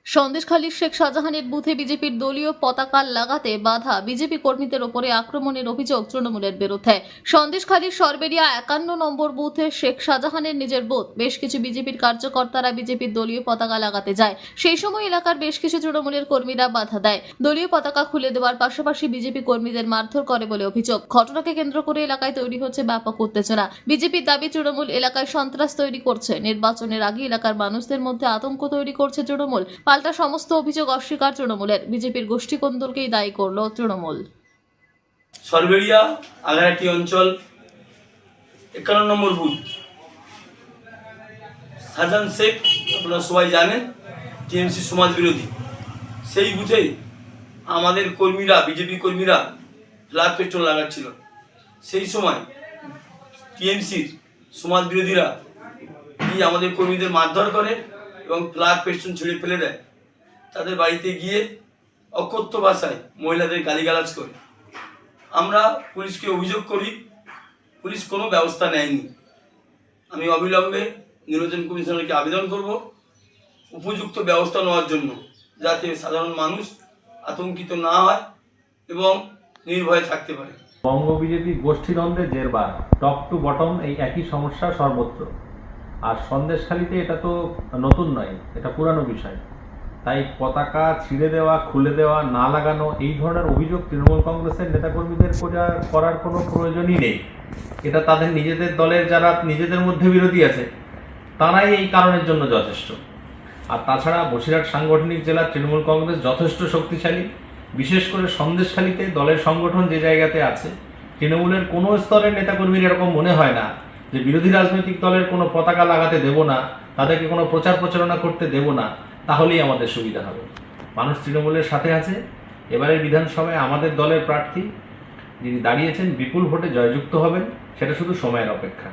সন্দেশখালীর শেখ শাহজাহানের বুথে বিজেপির দলীয় পতাকা লাগাতে বাধা, বিজেপি কর্মীদের ওপরে আক্রমণের অভিযোগ তৃণমূলের বিরুদ্ধে। সন্দেশখালীর সরবেরিয়া 51 নম্বর বুথে শেখ শাহজাহানের নিজের বুথ, বেশ কিছু বিজেপির কার্যকর্তারা বিজেপির দলীয় পতাকা লাগাতে যায়। সেই সময় এলাকার বেশ কিছু তৃণমূলের কর্মীরা বাধা দেয়, দলীয় পতাকা খুলে দেওয়ার পাশাপাশি বিজেপি কর্মীদের মারধর করে বলে অভিযোগ। ঘটনাকে কেন্দ্র করে এলাকায় তৈরি হচ্ছে ব্যাপক উত্তেজনা। বিজেপির দাবি তৃণমূল এলাকায় সন্ত্রাস তৈরি করছে, নির্বাচনের আগে এলাকার মানুষদের মধ্যে আতঙ্ক তৈরি করছে তৃণমূল। পাল্টা সমস্ত অভিযোগ অস্বীকার তৃণমূলের, বিজেপির গোষ্ঠী কোন্দলকেই দায়ী করল তৃণমূল। সরবেরিয়া আগারাটি অঞ্চল 51 নম্বর বুথ, শাহজাহান শেখ আপনারা সবাই জানেন টিএমসি সমাজ বিরোধী। সেই বুথে আমাদের কর্মীরা, বিজেপি কর্মীরা ফ্ল্যাগ পেট্রোল লাগাচ্ছিল। সেই সময় টিএমসির সমাজ বিরোধীরা আমাদের কর্মীদের মারধর করে এবং ফ্ল্যাগ পেট্রোল ছেড়ে ফেলে দেয়। তাদের বাড়িতে গিয়ে অকথ্য ভাষায় মহিলাদের গালিগালাজ করে। আমরা পুলিশকে অভিযোগ করি, পুলিশ কোনো ব্যবস্থা নেয়নি। আমি অবিলম্বে নির্বাচন কমিশনারকে আবেদন করব উপযুক্ত ব্যবস্থা নেওয়ার জন্য, যাতে সাধারণ মানুষ আতঙ্কিত না হয় এবং নির্ভয়ে থাকতে পারে। বঙ্গ বিজেপি গোষ্ঠীদ্বন্দ্বের জেরবার, টপ টু বটম এই একই সমস্যা সর্বত্র। আর সন্দেশখালীতে এটা তো নতুন নয়, এটা পুরানো বিষয়। তাই পতাকা ছিঁড়ে দেওয়া, খুলে দেওয়া, না লাগানো, এই ধরনের অভিযোগ তৃণমূল কংগ্রেসের নেতাকর্মীদের করার কোনো প্রয়োজনই নেই। এটা তাদের নিজেদের দলের যারা নিজেদের মধ্যে বিরোধী আছে তারাই এই কারণের জন্য যথেষ্ট। আর তাছাড়া বসিরহাট সাংগঠনিক জেলার তৃণমূল কংগ্রেস যথেষ্ট শক্তিশালী। বিশেষ করে সন্দেশখালীতে দলের সংগঠন যে জায়গাতে আছে, তৃণমূলের কোনো স্তরের নেতাকর্মীর এরকম মনে হয় না যে বিরোধী রাজনৈতিক দলের কোনো পতাকা লাগাতে দেব না, তাদেরকে কোনো প্রচার প্রচারণা করতে দেব না, তাহলেই আমাদের সুবিধা হবে। মানুষ তৃণমূলের সাথে আছে। এবারের বিধানসভায় আমাদের দলের প্রার্থী যিনি দাঁড়িয়েছেন বিপুল ভোটে জয়যুক্ত হবেন, সেটা শুধু সময়ের অপেক্ষা।